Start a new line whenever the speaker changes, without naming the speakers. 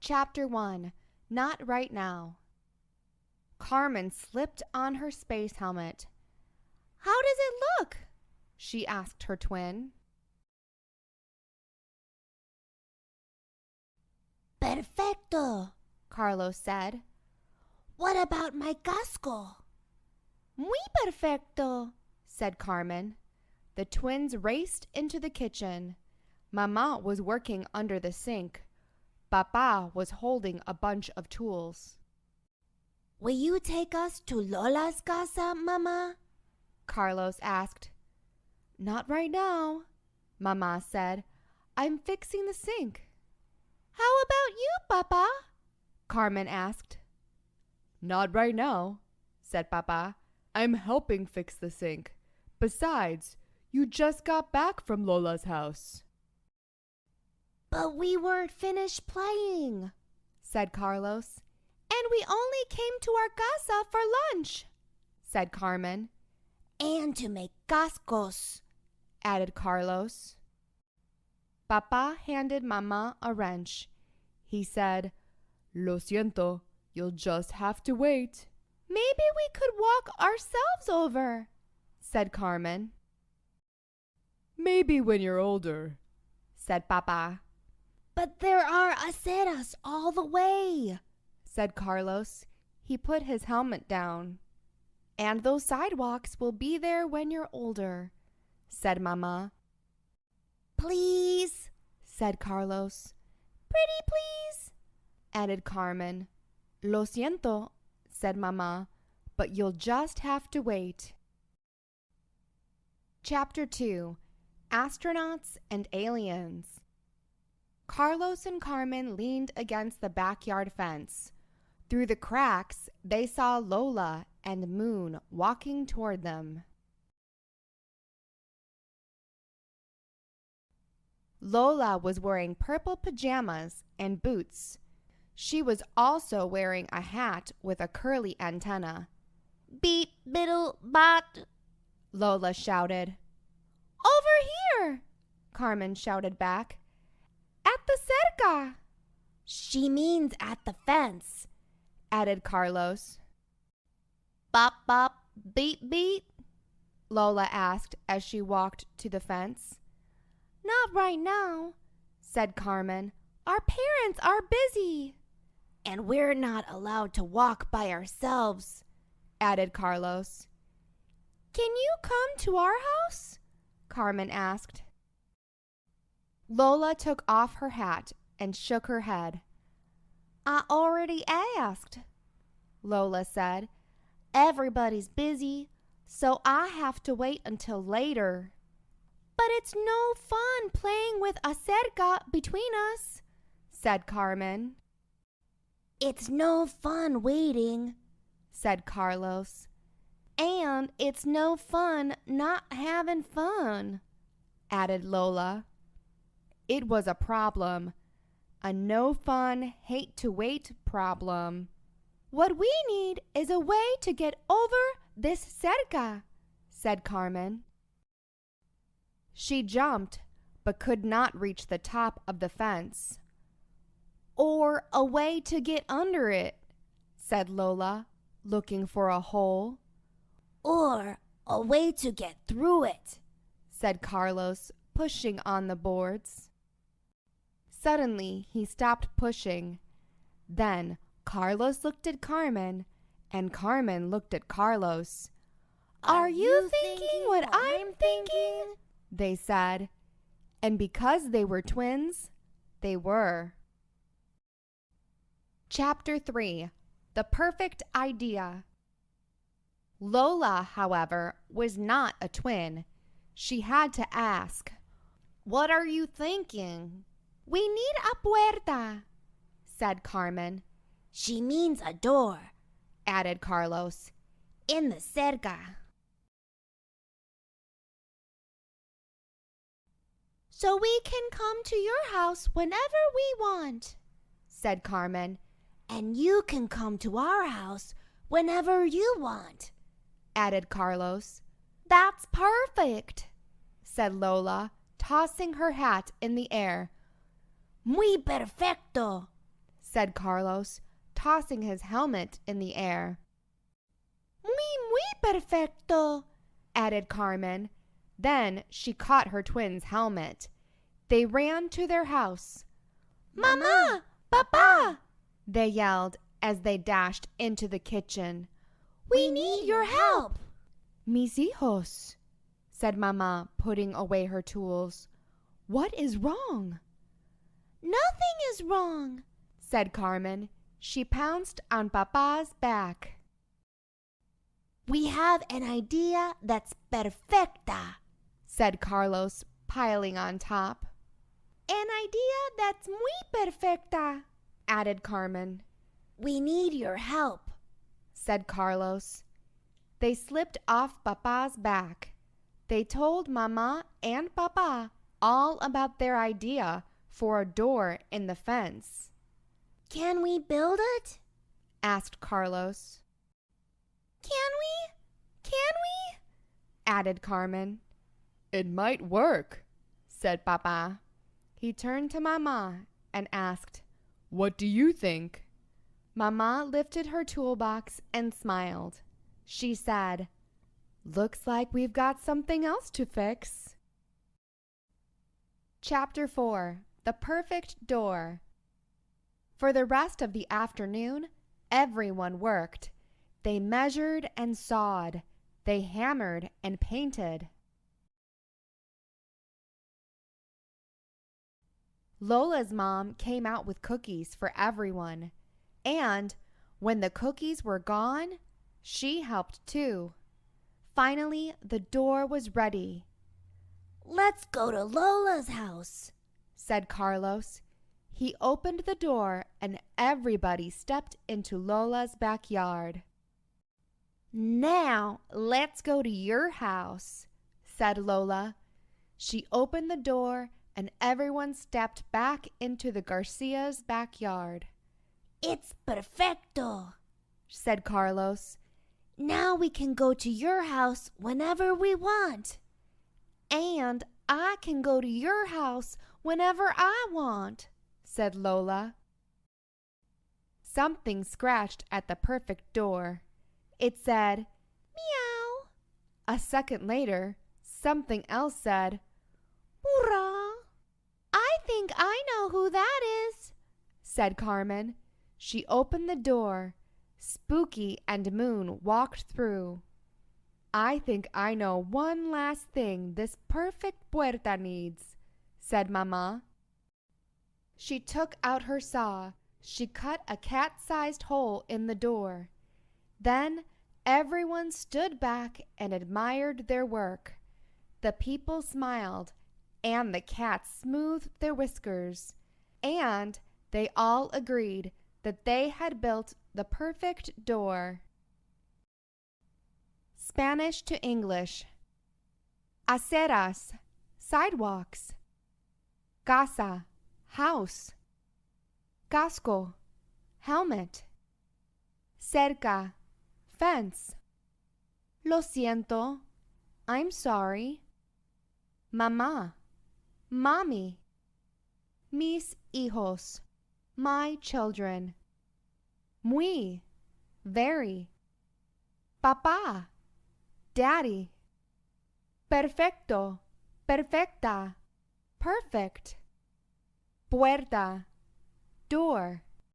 Chapter 1. Not Right Now. Carmen slipped on her space helmet. "How does it look?" she asked her twin.
"Perfecto," Carlos said. "What about my casco?"
"Muy perfecto," said Carmen. The twins raced into the kitchen. Mama was working under the sink. Papa was holding a bunch of tools.
"Will you take us to Lola's casa, Mama?"
Carlos asked. "Not right now," Mama said. "I'm fixing the sink." "How about you, Papa?" Carmen asked. "Not right now," said Papa. "I'm helping fix the sink. Besides, you just got back from Lola's house."
"But we weren't finished playing,"
said Carlos. "And we only came to our casa for lunch," said Carmen.
"And to make cascos,"
added Carlos. Papa handed Mama a wrench. He said, "Lo siento, you'll just have to wait." "Maybe we could walk ourselves over," said Carmen. "Maybe when you're older," said Papa.
"But there are aceras all the way,"
said Carlos. He put his helmet down. "And those sidewalks will be there when you're older," said Mama.
"Please,"
said Carlos. "Pretty please," added Carmen. "Lo siento," said Mama, "but you'll just have to wait." Chapter 2. Astronauts and Aliens. Carlos and Carmen leaned against the backyard fence. Through the cracks, they saw Lola and Moon walking toward them. Lola was wearing purple pajamas and boots. She was also wearing a hat with a curly antenna.
"Beep, biddle, bot,"
Lola shouted. "Over here," Carmen shouted back. "At the cerca."
"She means at the fence,"
added Carlos.
"Bop, bop, beep, beep,"
Lola asked as she walked to the fence. "Not right now," said Carmen. "Our parents are busy."
"And we're not allowed to walk by ourselves,"
added Carlos. "Can you come to our house?" Carmen asked. Lola took off her hat and shook her head. "I already asked," Lola said. "Everybody's busy, so I have to wait until later." "But it's no fun playing with a cerca between us," said Carmen.
"It's no fun waiting,"
said Carlos. "And it's no fun not having fun," added Lola. It was a problem. A no fun, hate to wait problem. "What we need is a way to get over this cerca," said Carmen. She jumped, but could not reach the top of the fence. "Or a way to get under it," said Lola, looking for a hole.
"Or a way to get through it,"
said Carlos, pushing on the boards. Suddenly, he stopped pushing. Then Carlos looked at Carmen, and Carmen looked at Carlos. "Are you thinking what I'm thinking?" they said. And because they were twins, they were. Chapter 3. The Perfect Idea. Lola, however, was not a twin. She had to ask, "What are you thinking?" "We need a puerta," said Carmen.
"She means a door,"
added Carlos.
"in the cerca."
"So we can come to your house whenever we want," said Carmen.
"And you can come to our house whenever you want,"
added Carlos. "That's perfect," said Lola, tossing her hat in the air.
"Muy perfecto,"
said Carlos, tossing his helmet in the air.
Muy perfecto,
added Carmen. Then she caught her twins' helmet. They ran to their house.
Mama, Papa,
they yelled as they dashed into the kitchen.
We need your help.
Mis hijos, said Mama, putting away her tools. What is wrong?
Nothing is wrong,
said Carmen. She pounced on Papa's back.
We have an idea that's perfecta,
said Carlos, piling on top.
An idea that's muy perfecta,
added Carmen.
We need your help,
said Carlos. They slipped off Papa's back. They told Mama and Papa all about their idea for a door in the fence.
Can we build it?
asked Carlos.
Can we?
added Carmen. It might work, said Papa. He turned to Mama and asked, What do you think? Mama lifted her toolbox and smiled. She said, Looks like we've got something else to fix. Chapter 4. The Perfect Door. For the rest of the afternoon, everyone worked. They measured and sawed. They hammered and painted. Lola's mom came out with cookies for everyone. And when the cookies were gone, she helped too. Finally, the door was ready.
Let's go to Lola's house,
said Carlos. He opened the door and everybody stepped into Lola's backyard. Now, let's go to your house, said Lola. She opened the door and everyone stepped back into the Garcia's backyard.
It's perfecto,
said Carlos.
Now we can go to your house whenever we want.
And I can go to your house whenever I want, said Lola. Something scratched at the perfect door. It said,
Meow.
A second later, something else said,
Hurrah. I think I know who that is,
said Carmen. She opened the door. Spooky and Moon walked through. I think I know one last thing this perfect puerta needs, said Mama. She took out her saw. She cut a cat-sized hole in the door. Then everyone stood back and admired their work. The people smiled, and the cats smoothed their whiskers, and they all agreed that they had built the perfect door. Spanish to English. Aceras, sidewalks. Casa, house. Casco, helmet. Cerca, fence. Lo siento, I'm sorry. Mamá, mommy. Mis hijos, my children. Muy, very. Papá, daddy. Perfecto, perfecta, perfect. Puerta, door.